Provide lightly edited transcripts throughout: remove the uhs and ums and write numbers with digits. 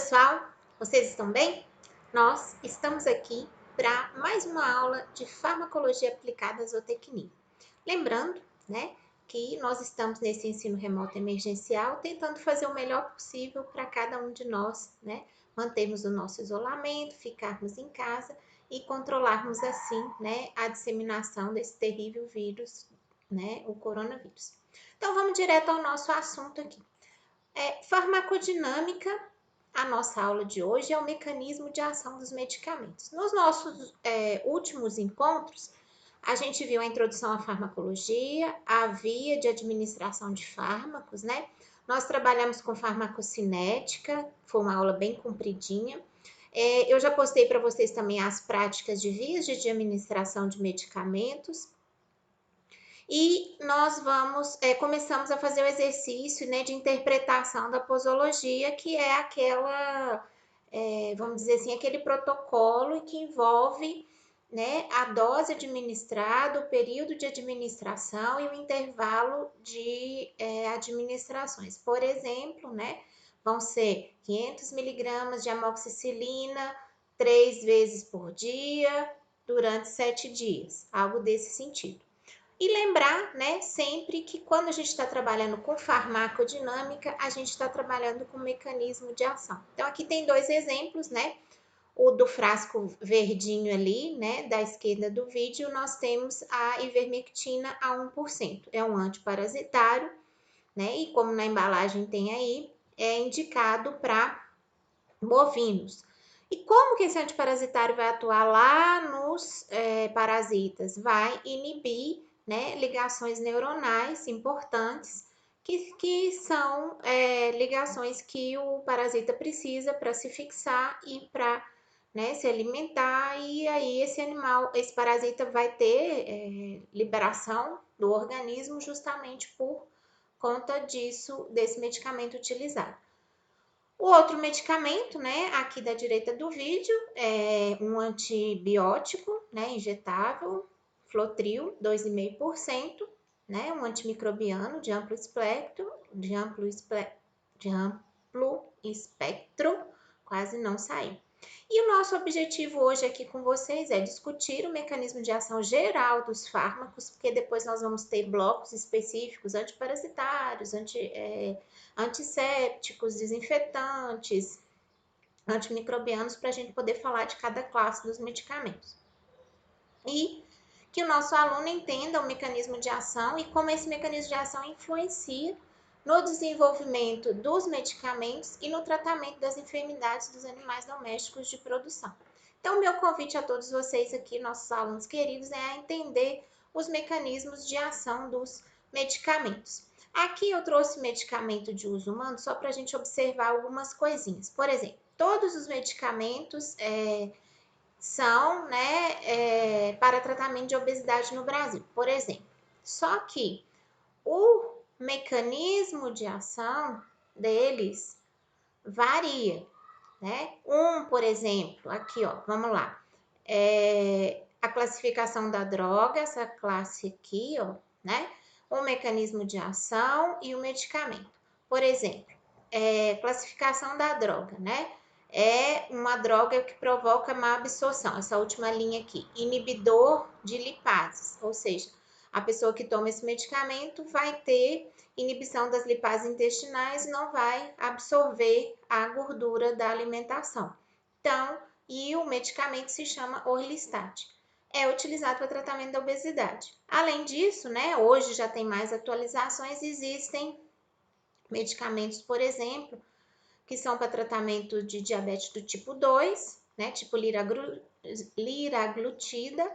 pessoal, vocês estão bem? Nós estamos aqui para mais uma aula de farmacologia aplicada à zootecnia. Lembrando, né, que nós estamos nesse ensino remoto emergencial tentando fazer o melhor possível para cada um de nós, né, mantermos o nosso isolamento, ficarmos em casa e controlarmos assim, né, a disseminação desse terrível vírus, né, o coronavírus. Então vamos direto ao nosso assunto aqui. Farmacodinâmica. A nossa aula de hoje é o mecanismo de ação dos medicamentos. Nos nossos últimos encontros, a gente viu a introdução à farmacologia, a via de administração de fármacos, né? Nós trabalhamos com farmacocinética, foi uma aula bem compridinha. Eu já postei para vocês também as práticas de vias de administração de medicamentos. E nós começamos a fazer o exercício, né, de interpretação da posologia, que é aquela, vamos dizer assim, aquele protocolo que envolve, né, a dose administrada, o período de administração e o intervalo de administrações. Por exemplo, né, vão ser 500 miligramas de amoxicilina 3 vezes por dia durante 7 dias, algo desse sentido. E lembrar, né, sempre que quando a gente está trabalhando com farmacodinâmica, a gente está trabalhando com mecanismo de ação. Então, aqui tem dois exemplos, né? O do frasco verdinho ali, né, da esquerda do vídeo, nós temos a ivermectina a 1%. É um antiparasitário, né? E como na embalagem tem aí, é indicado para bovinos. E como que esse antiparasitário vai atuar lá nos parasitas? Vai inibir, né, ligações neuronais importantes, que são ligações que o parasita precisa para se fixar e para, né, se alimentar, e aí esse parasita vai ter liberação do organismo justamente por conta desse medicamento utilizado. O outro medicamento, né, aqui da direita do vídeo, é um antibiótico, né, injetável, Flotril, 2,5%, né, um antimicrobiano de amplo espectro, quase não saiu. E o nosso objetivo hoje aqui com vocês é discutir o mecanismo de ação geral dos fármacos, porque depois nós vamos ter blocos específicos, antiparasitários, antissépticos, desinfetantes, antimicrobianos, para a gente poder falar de cada classe dos medicamentos. E que o nosso aluno entenda o mecanismo de ação e como esse mecanismo de ação influencia no desenvolvimento dos medicamentos e no tratamento das enfermidades dos animais domésticos de produção. Então, meu convite a todos vocês aqui, nossos alunos queridos, é a entender os mecanismos de ação dos medicamentos. Aqui eu trouxe medicamento de uso humano só para a gente observar algumas coisinhas. Por exemplo, todos os medicamentos são, né, para tratamento de obesidade no Brasil, por exemplo. Só que o mecanismo de ação deles varia, né? Por exemplo, aqui, ó, vamos lá. A classificação da droga, essa classe aqui, ó, né? O mecanismo de ação e o medicamento. Por exemplo, classificação da droga, né? É uma droga que provoca má absorção, essa última linha aqui, inibidor de lipases, ou seja, a pessoa que toma esse medicamento vai ter inibição das lipases intestinais e não vai absorver a gordura da alimentação. Então, e o medicamento se chama Orlistat. É utilizado para tratamento da obesidade. Além disso, né, hoje já tem mais atualizações, existem medicamentos, por exemplo, que são para tratamento de diabetes do tipo 2, né, tipo liraglutida,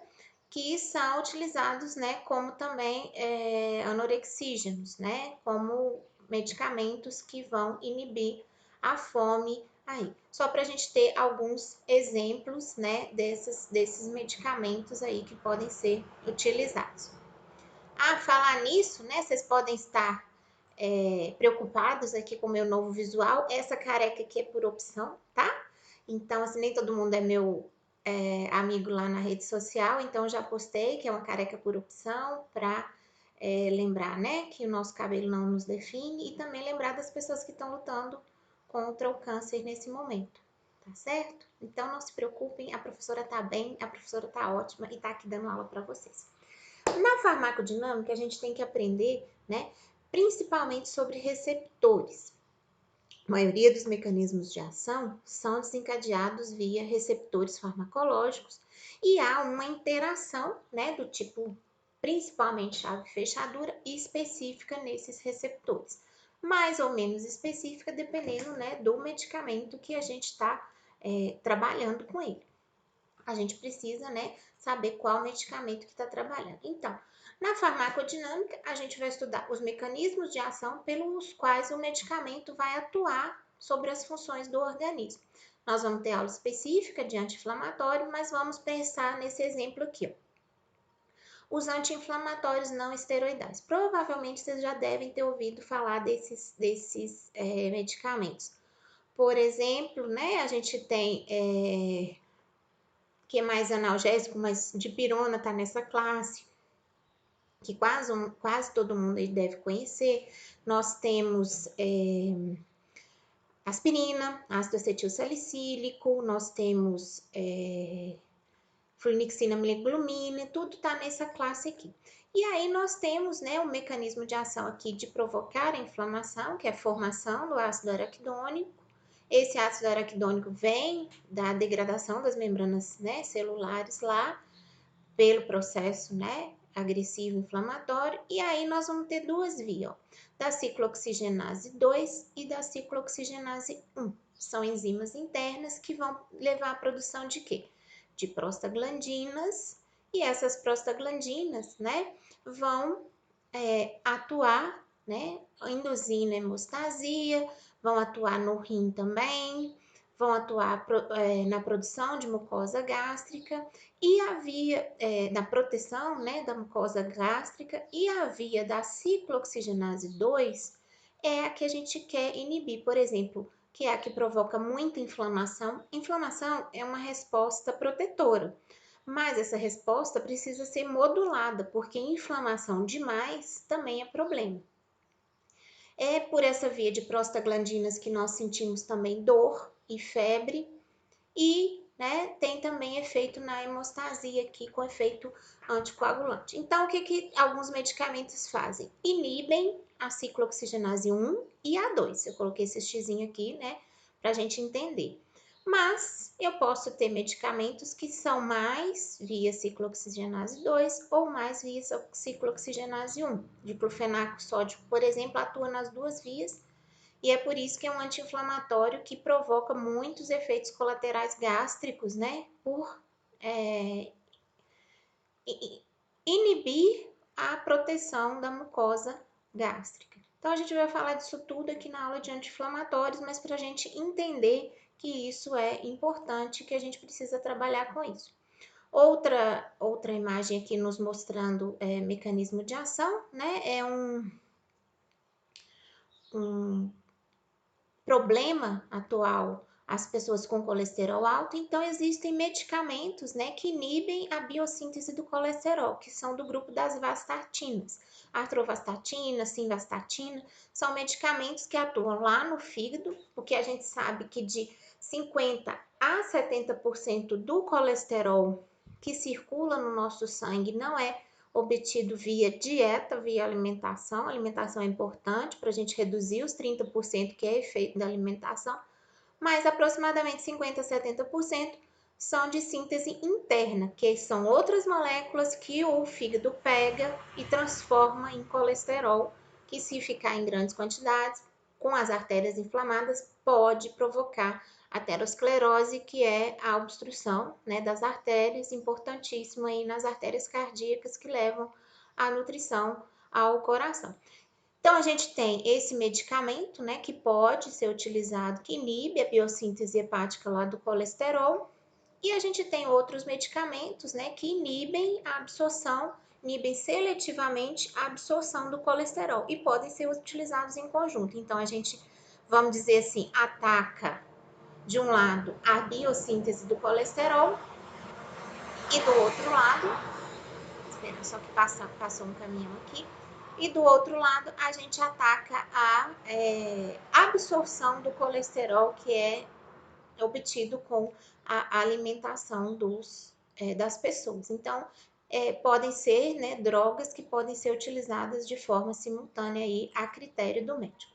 que são utilizados, né, como também anorexígenos, né, como medicamentos que vão inibir a fome aí. Só para a gente ter alguns exemplos, né, desses medicamentos aí que podem ser utilizados. Falar nisso, né, vocês podem estar preocupados aqui com o meu novo visual. Essa careca aqui é por opção, tá? Então, assim, nem todo mundo é meu amigo lá na rede social, então já postei que é uma careca por opção para lembrar, né, que o nosso cabelo não nos define e também lembrar das pessoas que estão lutando contra o câncer nesse momento, tá certo? Então, não se preocupem, a professora tá bem, a professora tá ótima e tá aqui dando aula para vocês. Na farmacodinâmica, a gente tem que aprender, né, principalmente sobre receptores. A maioria dos mecanismos de ação são desencadeados via receptores farmacológicos e há uma interação, né, do tipo principalmente chave-fechadura específica nesses receptores, mais ou menos específica dependendo, né, do medicamento que a gente está trabalhando com ele. A gente precisa, né, saber qual medicamento que está trabalhando. Então, na farmacodinâmica, a gente vai estudar os mecanismos de ação pelos quais o medicamento vai atuar sobre as funções do organismo. Nós vamos ter aula específica de anti-inflamatório, mas vamos pensar nesse exemplo aqui, ó. Os anti-inflamatórios não esteroidais. Provavelmente vocês já devem ter ouvido falar desses medicamentos. Por exemplo, né, a gente tem que é mais analgésico, mas dipirona está nessa classe, que quase todo mundo aí deve conhecer. Nós temos aspirina, ácido acetil salicílico, nós temos fluoxetina, mileglumina, tudo está nessa classe aqui. E aí nós temos, né, o mecanismo de ação aqui de provocar a inflamação, que é a formação do ácido araquidônico. Esse ácido araquidônico vem da degradação das membranas, né, celulares lá, pelo processo, né, agressivo inflamatório. E aí nós vamos ter duas vias, ó, da ciclooxigenase 2 e da ciclooxigenase 1. São enzimas internas que vão levar à produção de quê? De prostaglandinas. E essas prostaglandinas, né, vão atuar, né, induzindo hemostasia, vão atuar no rim também, vão atuar na produção de mucosa gástrica e a via da proteção, né, da mucosa gástrica, e a via da ciclooxigenase 2 é a que a gente quer inibir, por exemplo, que é a que provoca muita inflamação. Inflamação é uma resposta protetora, mas essa resposta precisa ser modulada, porque inflamação demais também é problema. É por essa via de prostaglandinas que nós sentimos também dor e febre, e, né, tem também efeito na hemostasia aqui com efeito anticoagulante. Então, o que alguns medicamentos fazem? Inibem a ciclooxigenase 1 e a 2. Eu coloquei esse xizinho aqui, né, para a gente entender. Mas eu posso ter medicamentos que são mais via ciclooxigenase 2 ou mais via ciclooxigenase 1. Diclofenaco sódico, por exemplo, atua nas duas vias. E é por isso que é um anti-inflamatório que provoca muitos efeitos colaterais gástricos, né? Por inibir a proteção da mucosa gástrica. Então, a gente vai falar disso tudo aqui na aula de anti-inflamatórios, mas para a gente entender que isso é importante, que a gente precisa trabalhar com isso. Outra imagem aqui nos mostrando mecanismo de ação, né? É um problema atual as pessoas com colesterol alto, então existem medicamentos, né, que inibem a biossíntese do colesterol, que são do grupo das vastatinas. Atorvastatina, simvastatina, são medicamentos que atuam lá no fígado, porque a gente sabe que de 50 a 70% do colesterol que circula no nosso sangue não é obtido via dieta, via alimentação. A alimentação é importante para a gente reduzir os 30% que é efeito da alimentação, mas aproximadamente 50% a 70% são de síntese interna, que são outras moléculas que o fígado pega e transforma em colesterol, que se ficar em grandes quantidades, com as artérias inflamadas, pode provocar aterosclerose, que é a obstrução, né, das artérias, importantíssima aí nas artérias cardíacas que levam a nutrição ao coração. Então, a gente tem esse medicamento, né, que pode ser utilizado, que inibe a biossíntese hepática lá do colesterol, e a gente tem outros medicamentos, né, que inibem a absorção, inibem seletivamente a absorção do colesterol e podem ser utilizados em conjunto. Então, a gente, vamos dizer assim, ataca de um lado a biossíntese do colesterol e do outro lado, espera só que passou um caminhão aqui, e do outro lado a gente ataca a absorção do colesterol que é obtido com a alimentação das pessoas. Então, podem ser, né, drogas que podem ser utilizadas de forma simultânea aí a critério do médico.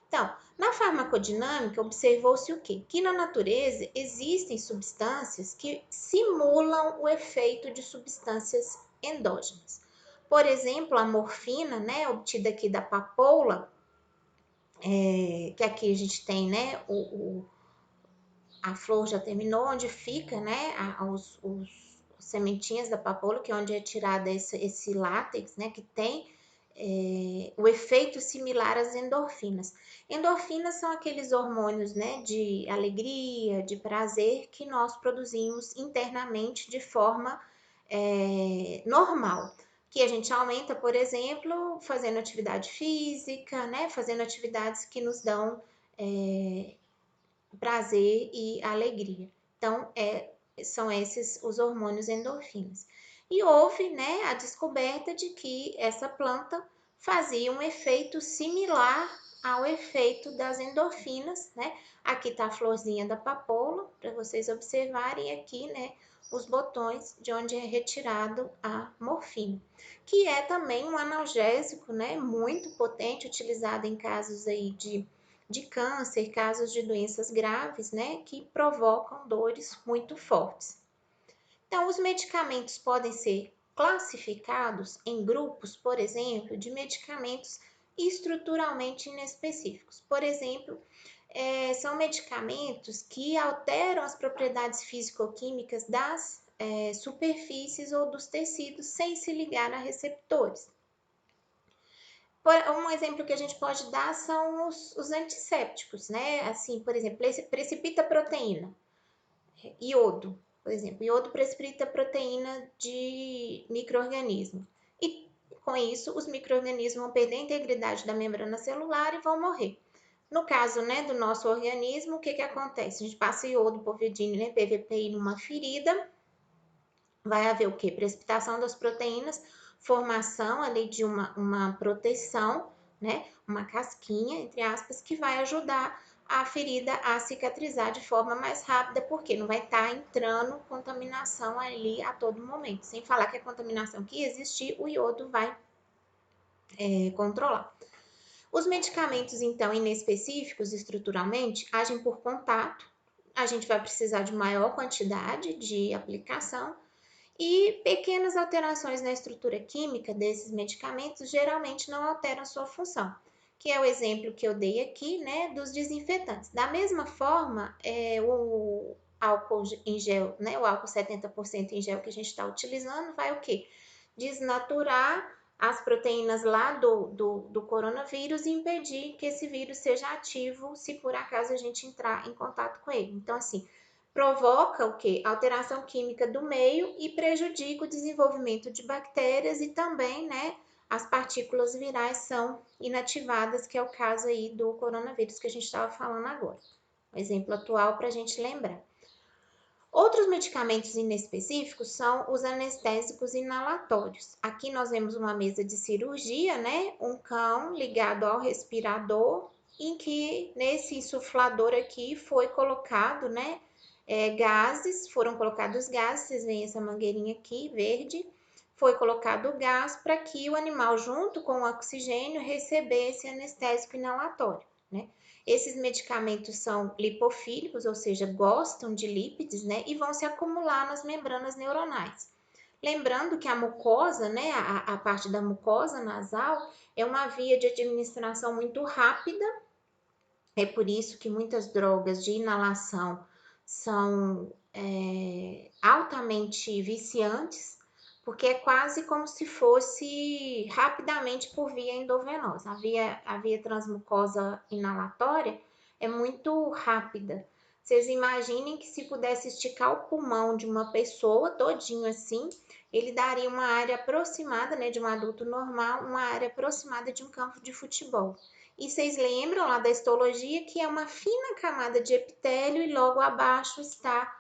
Então, na farmacodinâmica, observou-se o quê? Que na natureza existem substâncias que simulam o efeito de substâncias endógenas. Por exemplo, a morfina, né, obtida aqui da papoula, que aqui a gente tem, né, a flor já terminou, onde fica, né, os sementinhas da papoula, que é onde é tirada esse látex, né, que tem o efeito similar às endorfinas. Endorfinas são aqueles hormônios, né, de alegria, de prazer, que nós produzimos internamente de forma normal. Que a gente aumenta, por exemplo, fazendo atividade física, né, fazendo atividades que nos dão prazer e alegria. Então, são esses os hormônios endorfinas. E houve, né, a descoberta de que essa planta fazia um efeito similar ao efeito das endorfinas, né? Aqui está a florzinha da papoula, para vocês observarem aqui, né, os botões de onde é retirado a morfina, que é também um analgésico, né, muito potente, utilizado em casos aí de câncer, casos de doenças graves, né, que provocam dores muito fortes. Então, os medicamentos podem ser classificados em grupos, por exemplo, de medicamentos estruturalmente inespecíficos. Por exemplo, são medicamentos que alteram as propriedades físico-químicas das superfícies ou dos tecidos sem se ligar a receptores. Um exemplo que a gente pode dar são os antissépticos, né? Assim, por exemplo, precipita proteína, iodo, por exemplo. Iodo precipita proteína de micro-organismo. E com isso, os micro-organismos vão perder a integridade da membrana celular e vão morrer. No caso, né, do nosso organismo, o que acontece? A gente passa iodo, povidina, né, PVPI numa ferida, vai haver o quê? Precipitação das proteínas, formação ali de uma proteção, né? Uma casquinha, entre aspas, que vai ajudar a ferida a cicatrizar de forma mais rápida, porque não vai estar entrando contaminação ali a todo momento. Sem falar que a contaminação que existir, o iodo vai controlar. Os medicamentos, então, inespecíficos estruturalmente, agem por contato. A gente vai precisar de maior quantidade de aplicação e pequenas alterações na estrutura química desses medicamentos geralmente não alteram sua função, que é o exemplo que eu dei aqui, né, dos desinfetantes. Da mesma forma, o álcool em gel, né, o álcool 70% em gel que a gente está utilizando, vai o quê? Desnaturar as proteínas lá do coronavírus e impedir que esse vírus seja ativo se por acaso a gente entrar em contato com ele. Então, assim, provoca o quê? Alteração química do meio e prejudica o desenvolvimento de bactérias e também, né, as partículas virais são inativadas, que é o caso aí do coronavírus que a gente estava falando agora. Um exemplo atual para a gente lembrar. Outros medicamentos inespecíficos são os anestésicos inalatórios. Aqui nós vemos uma mesa de cirurgia, né? Um cão ligado ao respirador, em que nesse insuflador aqui foi colocado, né? Gases, foram colocados gases, vocês veem essa mangueirinha aqui, verde, foi colocado o gás para que o animal, junto com o oxigênio, recebesse anestésico inalatório, né? Esses medicamentos são lipofílicos, ou seja, gostam de lípides, né? E vão se acumular nas membranas neuronais. Lembrando que a mucosa, né? A parte da mucosa nasal é uma via de administração muito rápida. É por isso que muitas drogas de inalação são altamente viciantes, porque é quase como se fosse rapidamente por via endovenosa. A via transmucosa inalatória é muito rápida. Vocês imaginem que se pudesse esticar o pulmão de uma pessoa todinho assim, ele daria uma área aproximada, né, de um adulto normal, uma área aproximada de um campo de futebol. E vocês lembram lá da histologia que é uma fina camada de epitélio e logo abaixo está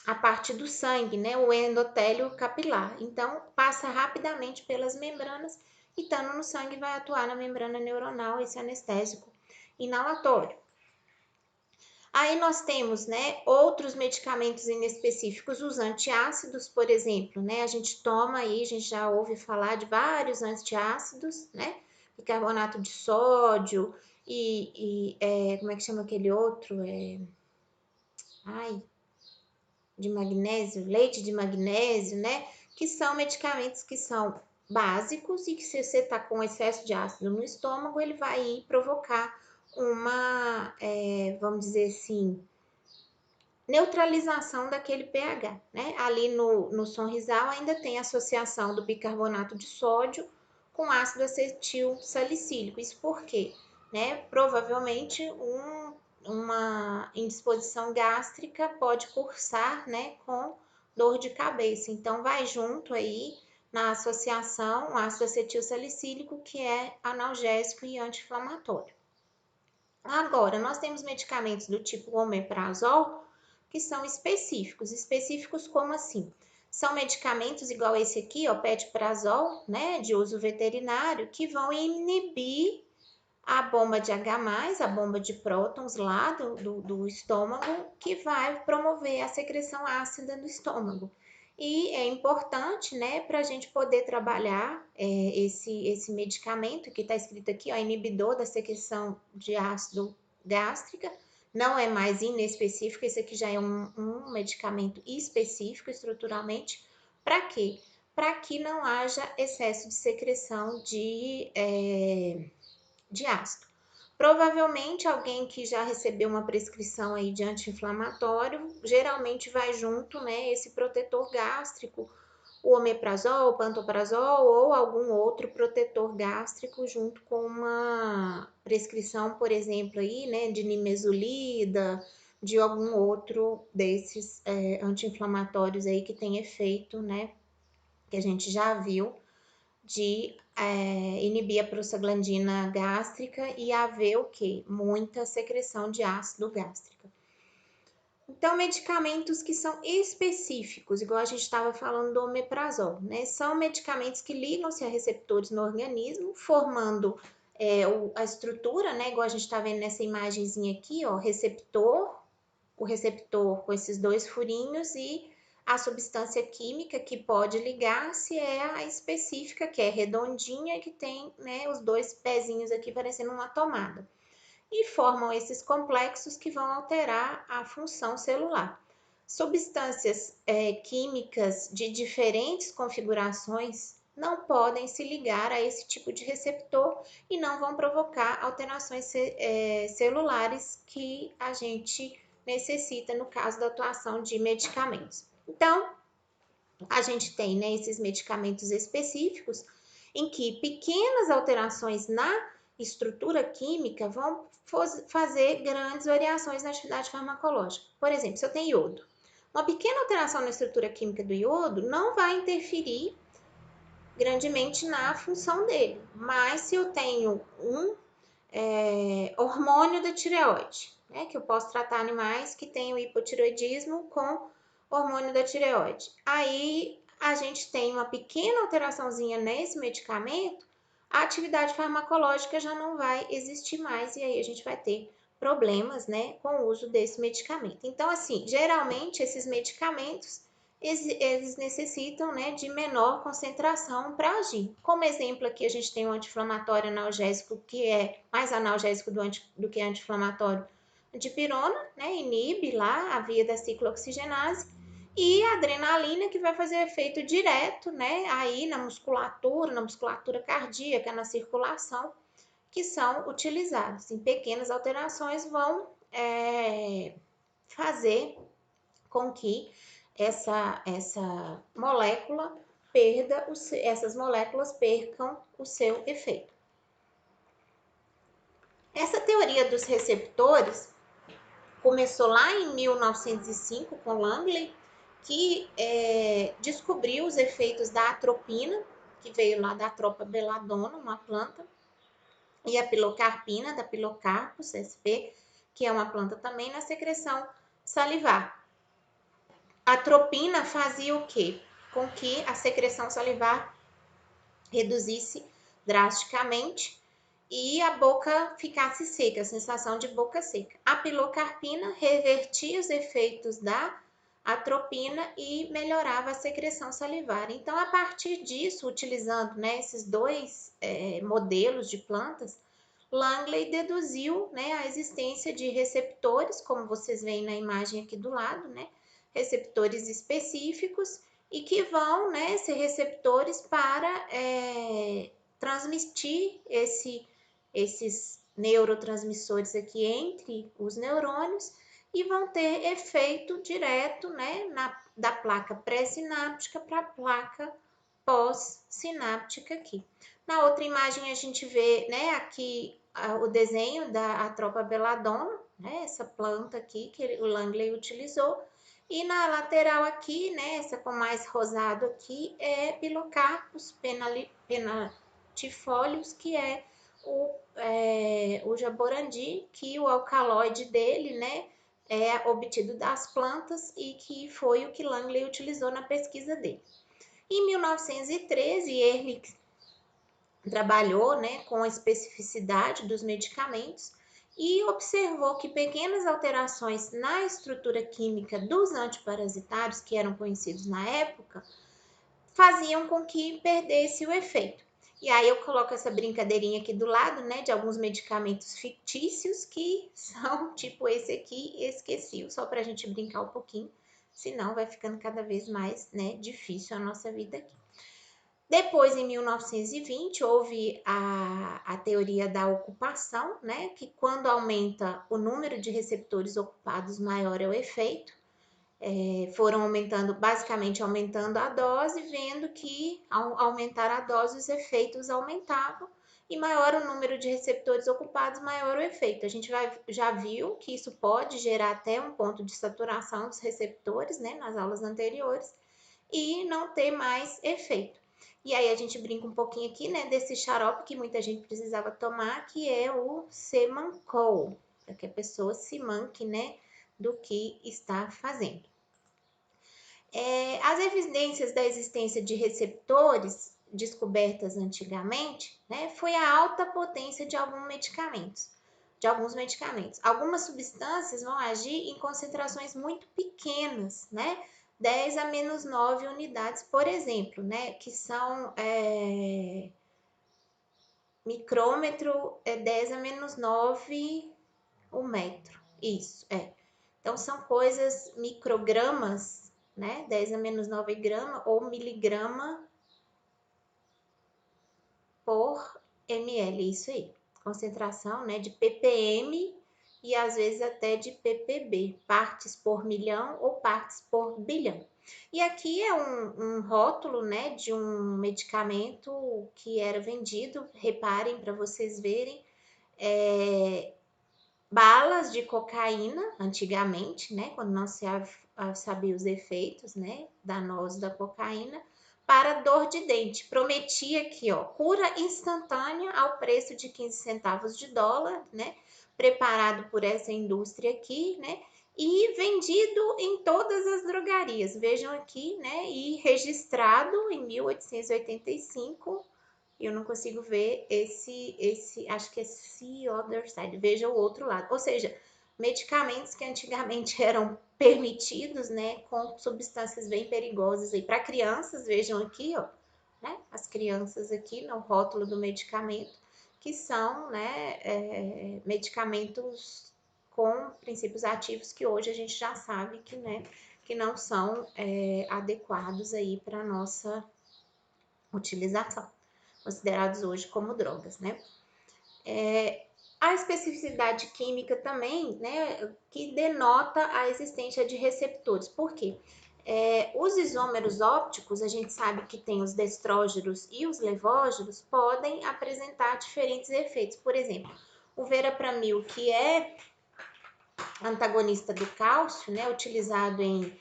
a parte do sangue, né, o endotélio capilar. Então, passa rapidamente pelas membranas e estando no sangue vai atuar na membrana neuronal esse anestésico inalatório. Aí nós temos, né, outros medicamentos inespecíficos, os antiácidos, por exemplo, né, a gente toma aí, a gente já ouve falar de vários antiácidos, né, bicarbonato de sódio como é que chama aquele outro? De magnésio, leite de magnésio, né? Que são medicamentos que são básicos e que se você está com excesso de ácido no estômago, ele vai provocar uma, vamos dizer assim, neutralização daquele pH, né? Ali no Sonrisal ainda tem associação do bicarbonato de sódio com ácido acetil salicílico. Isso por quê? Né? Provavelmente uma indisposição gástrica pode cursar, né, com dor de cabeça. Então, vai junto aí na associação o ácido acetil salicílico, que é analgésico e anti-inflamatório. Agora, nós temos medicamentos do tipo omeprazol, que são específicos. Específicos como assim? São medicamentos igual esse aqui, ó, petiprazol, né, de uso veterinário, que vão inibir a bomba de H+, a bomba de prótons lá do estômago, que vai promover a secreção ácida do estômago. E é importante, né, para a gente poder trabalhar esse medicamento que está escrito aqui, ó, inibidor da secreção de ácido gástrica, não é mais inespecífico, esse aqui já é um medicamento específico estruturalmente. Para quê? Para que não haja excesso de secreção de ácido. Provavelmente alguém que já recebeu uma prescrição aí de anti-inflamatório, geralmente vai junto, né, esse protetor gástrico, o omeprazol, o pantoprazol ou algum outro protetor gástrico junto com uma prescrição, por exemplo, aí, né, de nimesulida, de algum outro desses anti-inflamatórios aí que tem efeito, né, que a gente já viu de inibir a prostaglandina gástrica e haver o quê? Muita secreção de ácido gástrico. Então, medicamentos que são específicos, igual a gente estava falando do omeprazol, né? São medicamentos que ligam-se a receptores no organismo, formando a estrutura, né? Igual a gente está vendo nessa imagenzinha aqui, ó, o receptor com esses dois furinhos e a substância química que pode ligar se é a específica, que é redondinha, que tem, né, os dois pezinhos aqui parecendo uma tomada. E formam esses complexos que vão alterar a função celular. Substâncias químicas de diferentes configurações não podem se ligar a esse tipo de receptor e não vão provocar alterações celulares que a gente necessita no caso da atuação de medicamentos. Então, a gente tem, né, esses medicamentos específicos em que pequenas alterações na estrutura química vão fazer grandes variações na atividade farmacológica. Por exemplo, se eu tenho iodo, uma pequena alteração na estrutura química do iodo não vai interferir grandemente na função dele, mas se eu tenho um hormônio da tireoide, né, que eu posso tratar animais que têm o hipotireoidismo com hormônio da tireoide. Aí a gente tem uma pequena alteraçãozinha nesse medicamento, a atividade farmacológica já não vai existir mais e aí a gente vai ter problemas, né, com o uso desse medicamento. Então, assim, geralmente esses medicamentos eles necessitam, né, de menor concentração para agir. Como exemplo aqui a gente tem um anti-inflamatório analgésico que é mais analgésico do que anti-inflamatório, dipirona, né, inibe lá a via da ciclooxigenase, e a adrenalina que vai fazer efeito direto, né, aí na musculatura cardíaca, na circulação, que são utilizados. Em pequenas alterações vão fazer com que essa molécula essas moléculas percam o seu efeito. Essa teoria dos receptores começou lá em 1905 com Langley, que descobriu os efeitos da atropina, que veio lá da Atropa belladonna, uma planta, e a pilocarpina, da Pilocarpus sp, que é uma planta também, na secreção salivar. atropina fazia o quê? Com que a secreção salivar reduzisse drasticamente e a boca ficasse seca, a sensação de boca seca. A pilocarpina revertia os efeitos da atropina e melhorava a secreção salivar. Então, a partir disso, utilizando, né, esses dois modelos de plantas, Langley deduziu, né, a existência de receptores, como vocês veem na imagem aqui do lado, né, receptores específicos e que vão, né, ser receptores para transmitir esses neurotransmissores aqui entre os neurônios e vão ter efeito direto, né, da placa pré-sináptica para a placa pós-sináptica aqui. Na outra imagem a gente vê, né, aqui o desenho da Atropa belladonna, né, essa planta aqui que o Langley utilizou. E na lateral aqui, né, essa com mais rosado aqui, é Pilocarpus pennatifolius, que é o jaborandi, que o alcaloide dele, né, é obtido das plantas e que foi o que Langley utilizou na pesquisa dele. Em 1913, Ehrlich trabalhou, né, com a especificidade dos medicamentos e observou que pequenas alterações na estrutura química dos antiparasitários, que eram conhecidos na época, faziam com que perdesse o efeito. E aí eu coloco essa brincadeirinha aqui do lado, né, de alguns medicamentos fictícios que são tipo esse aqui, esqueci, só para a gente brincar um pouquinho, senão vai ficando cada vez mais, né, difícil a nossa vida aqui. Depois, em 1920, houve a teoria da ocupação, né, que quando aumenta o número de receptores ocupados, maior é o efeito. Foram aumentando, basicamente aumentando a dose, vendo que ao aumentar a dose os efeitos aumentavam e maior o número de receptores ocupados, maior o efeito. A gente já viu que isso pode gerar até um ponto de saturação dos receptores, né, nas aulas anteriores, e não ter mais efeito. E aí a gente brinca um pouquinho aqui, né, desse xarope que muita gente precisava tomar, que é o Semancol, para que a pessoa se manque, né, do que está fazendo. As evidências da existência de receptores descobertas antigamente, né, foi a alta potência de alguns medicamentos. Algumas substâncias vão agir em concentrações muito pequenas, né? 10 a menos 9 unidades, por exemplo, né? Que são micrômetro 10 a menos 9 o metro. Isso, Então, são coisas, microgramas, né? 10 a menos 9 grama ou miligrama por ml, isso aí. Concentração, né, de ppm e às vezes até de ppb, partes por milhão ou partes por bilhão. E aqui é um rótulo, né, de um medicamento que era vendido, reparem para vocês verem, balas de cocaína, antigamente, né, quando não se sabia os efeitos, né, danosos da cocaína, para dor de dente. Prometia aqui, ó, cura instantânea ao preço de 15 centavos de dólar, né, preparado por essa indústria aqui, né, e vendido em todas as drogarias. Vejam aqui, né, e registrado em 1885. Eu não consigo ver acho que é See Other Side, veja o outro lado. Ou seja, medicamentos que antigamente eram permitidos, né, com substâncias bem perigosas aí para crianças, vejam aqui, ó, né, as crianças aqui no rótulo do medicamento, que são, né, medicamentos com princípios ativos que hoje a gente já sabe que, né, que não são adequados aí para nossa utilização, considerados hoje como drogas, né? A especificidade química também, né, que denota a existência de receptores. Por quê? Os isômeros ópticos, a gente sabe que tem os destrógeros e os levógeros, podem apresentar diferentes efeitos. Por exemplo, o verapamil, que é antagonista do cálcio, né, utilizado em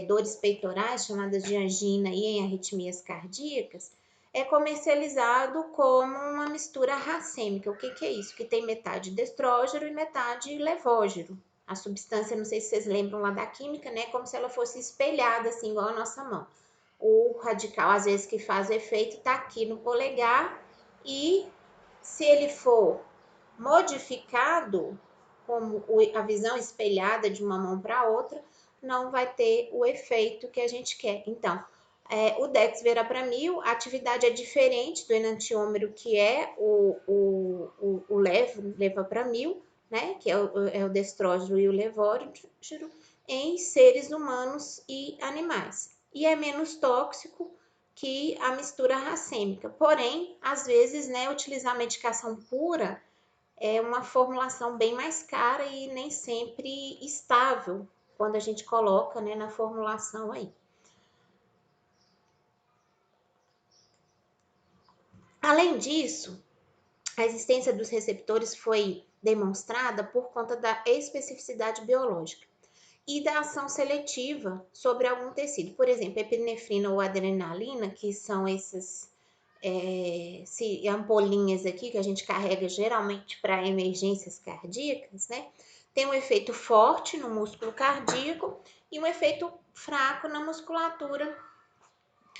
dores peitorais, chamadas de angina, e em arritmias cardíacas, é comercializado como uma mistura racêmica. O que é isso? Que tem metade de estrógeno e metade levógeno, A substância, não sei se vocês lembram lá da química, né? Como se ela fosse espelhada, assim, igual a nossa mão. O radical, às vezes, que faz o efeito, tá aqui no polegar. E se ele for modificado, como a visão espelhada de uma mão para outra, não vai ter o efeito que a gente quer. Então, o dexveramil, a atividade é diferente do enantiômero, que é o levapramil, né, que é o destrógeno e o levógeno, em seres humanos e animais. E é menos tóxico que a mistura racêmica. Porém, às vezes, né, utilizar medicação pura é uma formulação bem mais cara e nem sempre estável quando a gente coloca, né, na formulação aí. Além disso, a existência dos receptores foi demonstrada por conta da especificidade biológica e da ação seletiva sobre algum tecido. Por exemplo, epinefrina ou adrenalina, que são essas ampolinhas aqui que a gente carrega geralmente para emergências cardíacas, né? Tem um efeito forte no músculo cardíaco e um efeito fraco na musculatura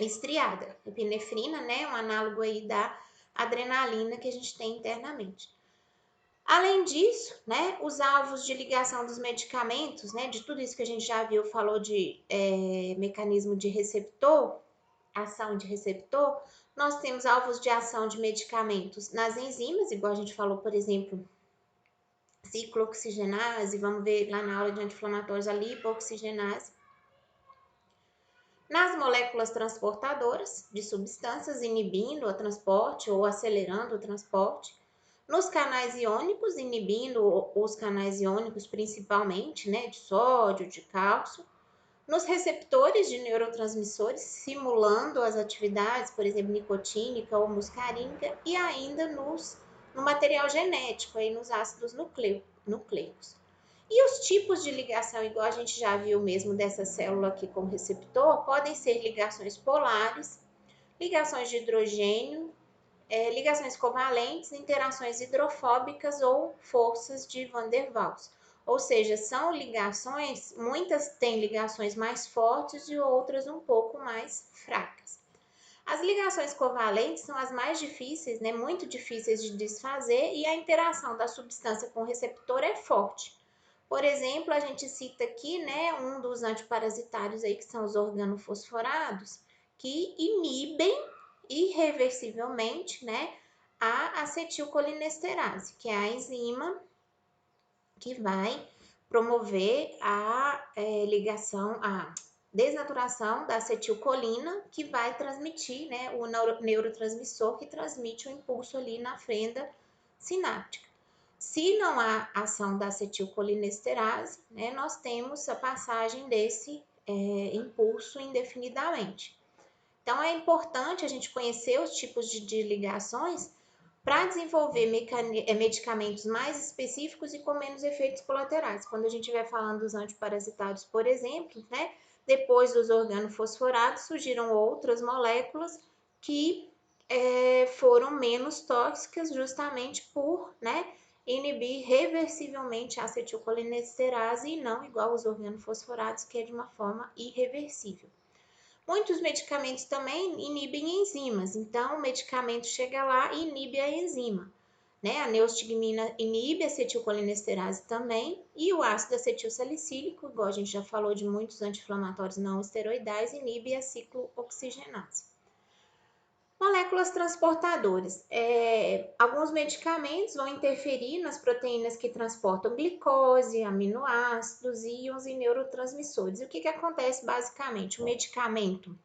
estriada. Epinefrina, né? Um análogo aí da adrenalina que a gente tem internamente. Além disso, né, os alvos de ligação dos medicamentos, né, de tudo isso que a gente já viu, falou de mecanismo de receptor, ação de receptor, nós temos alvos de ação de medicamentos nas enzimas, igual a gente falou, por exemplo, ciclooxigenase, vamos ver lá na aula de anti-inflamatórios a lipoxigenase. Nas moléculas transportadoras de substâncias, inibindo o transporte ou acelerando o transporte. Nos canais iônicos, inibindo os canais iônicos principalmente, né, de sódio, de cálcio. Nos receptores de neurotransmissores, simulando as atividades, por exemplo, nicotínica ou muscarínica, e ainda no material genético, aí nos ácidos nucleicos. E os tipos de ligação, igual a gente já viu mesmo dessa célula aqui com receptor, podem ser ligações polares, ligações de hidrogênio, ligações covalentes, interações hidrofóbicas ou forças de Van der Waals. Ou seja, são ligações, muitas têm ligações mais fortes e outras um pouco mais fracas. As ligações covalentes são as mais difíceis, né, muito difíceis de desfazer, e a interação da substância com o receptor é forte. Por exemplo, a gente cita aqui, né, um dos antiparasitários aí, que são os organofosforados, que inibem irreversivelmente, né, a acetilcolinesterase, que é a enzima que vai promover a ligação, a desnaturação da acetilcolina, que vai transmitir, né, o neurotransmissor que transmite o impulso ali na fenda sináptica. Se não há ação da acetilcolinesterase, né, nós temos a passagem desse impulso indefinidamente. Então, é importante a gente conhecer os tipos de ligações para desenvolver medicamentos mais específicos e com menos efeitos colaterais. Quando a gente estiver falando dos antiparasitários, por exemplo, né, depois dos organofosforados, surgiram outras moléculas que foram menos tóxicas justamente por, né, inibir reversivelmente a acetilcolinesterase e não igual os organofosforados, que é de uma forma irreversível. Muitos medicamentos também inibem enzimas, então o medicamento chega lá e inibe a enzima. Né? A neostigmina inibe a acetilcolinesterase também, e o ácido acetilsalicílico, igual a gente já falou de muitos anti-inflamatórios não esteroidais, inibe a ciclooxigenase. Moléculas transportadoras. Alguns medicamentos vão interferir nas proteínas que transportam glicose, aminoácidos, íons e neurotransmissores. E o que acontece basicamente? O medicamento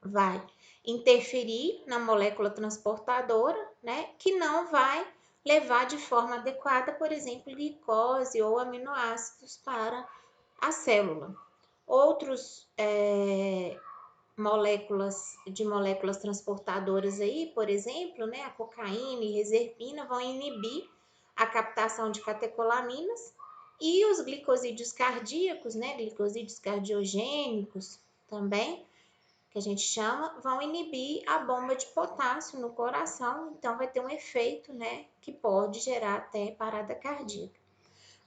vai interferir na molécula transportadora, né, que não vai levar de forma adequada, por exemplo, glicose ou aminoácidos para a célula. Outros moléculas transportadoras aí, por exemplo, né, a cocaína e reserpina vão inibir a captação de catecolaminas, e os glicosídeos cardíacos, né, glicosídeos cardiogênicos também, que a gente chama, vão inibir a bomba de potássio no coração, então vai ter um efeito, né, que pode gerar até parada cardíaca.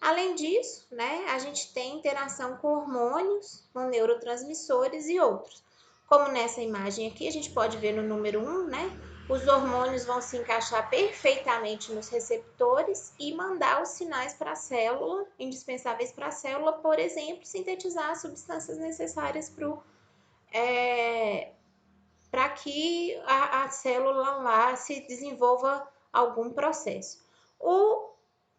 Além disso, né, a gente tem interação com hormônios, com neurotransmissores e outros. Como nessa imagem aqui, a gente pode ver no número 1, né, os hormônios vão se encaixar perfeitamente nos receptores e mandar os sinais para a célula, indispensáveis para a célula, por exemplo, sintetizar as substâncias necessárias para que a célula lá se desenvolva algum processo.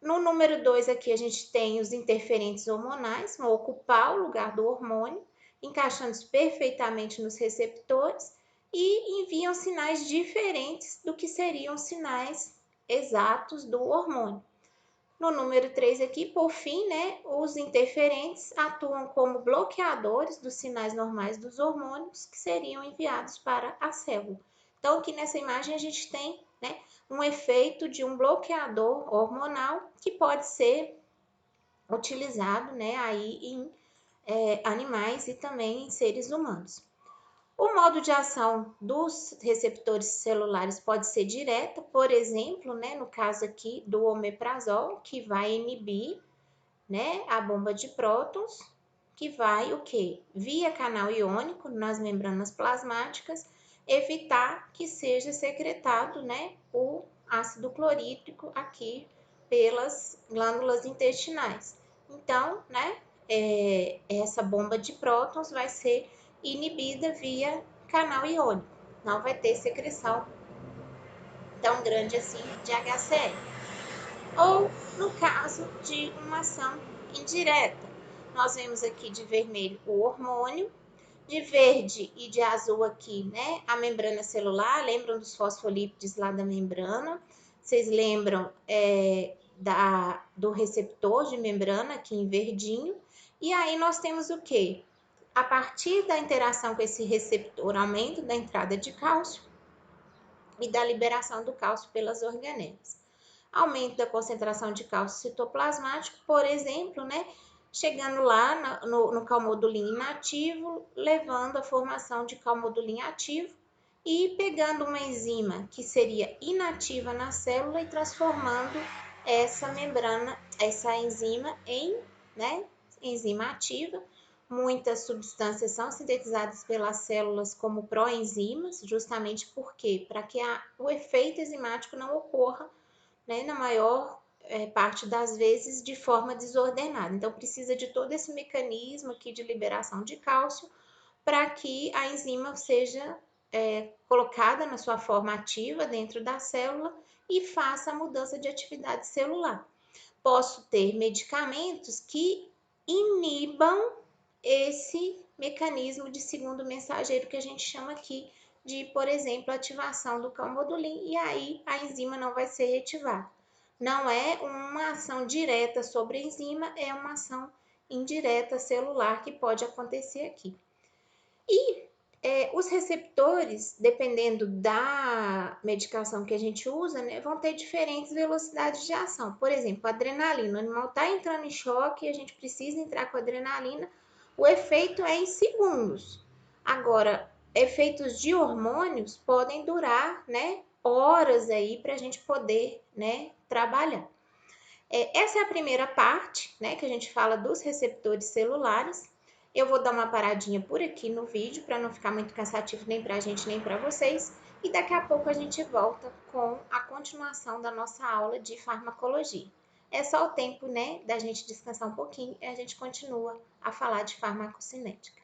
No número 2 aqui a gente tem os interferentes hormonais, vão ocupar o lugar do hormônio, encaixando-se perfeitamente nos receptores e enviam sinais diferentes do que seriam sinais exatos do hormônio. No número 3 aqui, por fim, né, os interferentes atuam como bloqueadores dos sinais normais dos hormônios que seriam enviados para a célula. Então, aqui nessa imagem a gente tem, né, um efeito de um bloqueador hormonal que pode ser utilizado, né, aí em animais e também em seres humanos. O modo de ação dos receptores celulares pode ser direta, por exemplo, né, no caso aqui do omeprazol, que vai inibir, né, a bomba de prótons, que vai o quê? Via canal iônico nas membranas plasmáticas, evitar que seja secretado, né, o ácido clorídrico aqui pelas glândulas intestinais. Então, né, essa bomba de prótons vai ser inibida via canal iônico. Não vai ter secreção tão grande assim de HCl. Ou no caso de uma ação indireta, nós vemos aqui de vermelho o hormônio, de verde e de azul aqui, né, a membrana celular. Lembram dos fosfolípides lá da membrana? Vocês lembram do receptor de membrana aqui em verdinho? E aí nós temos o quê? A partir da interação com esse receptor, aumento da entrada de cálcio e da liberação do cálcio pelas organelas. Aumento da concentração de cálcio citoplasmático, por exemplo, né, chegando lá no calmodulin inativo, levando à formação de calmodulin ativo e pegando uma enzima que seria inativa na célula e transformando essa membrana, essa enzima em, né, enzima ativa. Muitas substâncias são sintetizadas pelas células como proenzimas, justamente porque para que o efeito enzimático não ocorra, né, na maior parte das vezes de forma desordenada. Então, precisa de todo esse mecanismo aqui de liberação de cálcio para que a enzima seja colocada na sua forma ativa dentro da célula e faça a mudança de atividade celular. Posso ter medicamentos que inibam esse mecanismo de segundo mensageiro que a gente chama aqui de, por exemplo, ativação do calmodulin, e aí a enzima não vai ser reativada. Não é uma ação direta sobre a enzima, é uma ação indireta celular que pode acontecer aqui. E os receptores, dependendo da medicação que a gente usa, né, vão ter diferentes velocidades de ação. Por exemplo, a adrenalina, o animal está entrando em choque e a gente precisa entrar com a adrenalina, o efeito é em segundos. Agora, efeitos de hormônios podem durar, né, horas aí para a gente poder, né, trabalhar. Essa é a primeira parte, né, que a gente fala dos receptores celulares. Eu vou dar uma paradinha por aqui no vídeo para não ficar muito cansativo nem para a gente nem para vocês. E daqui a pouco a gente volta com a continuação da nossa aula de farmacologia. É só o tempo, né, da gente descansar um pouquinho e a gente continua a falar de farmacocinética.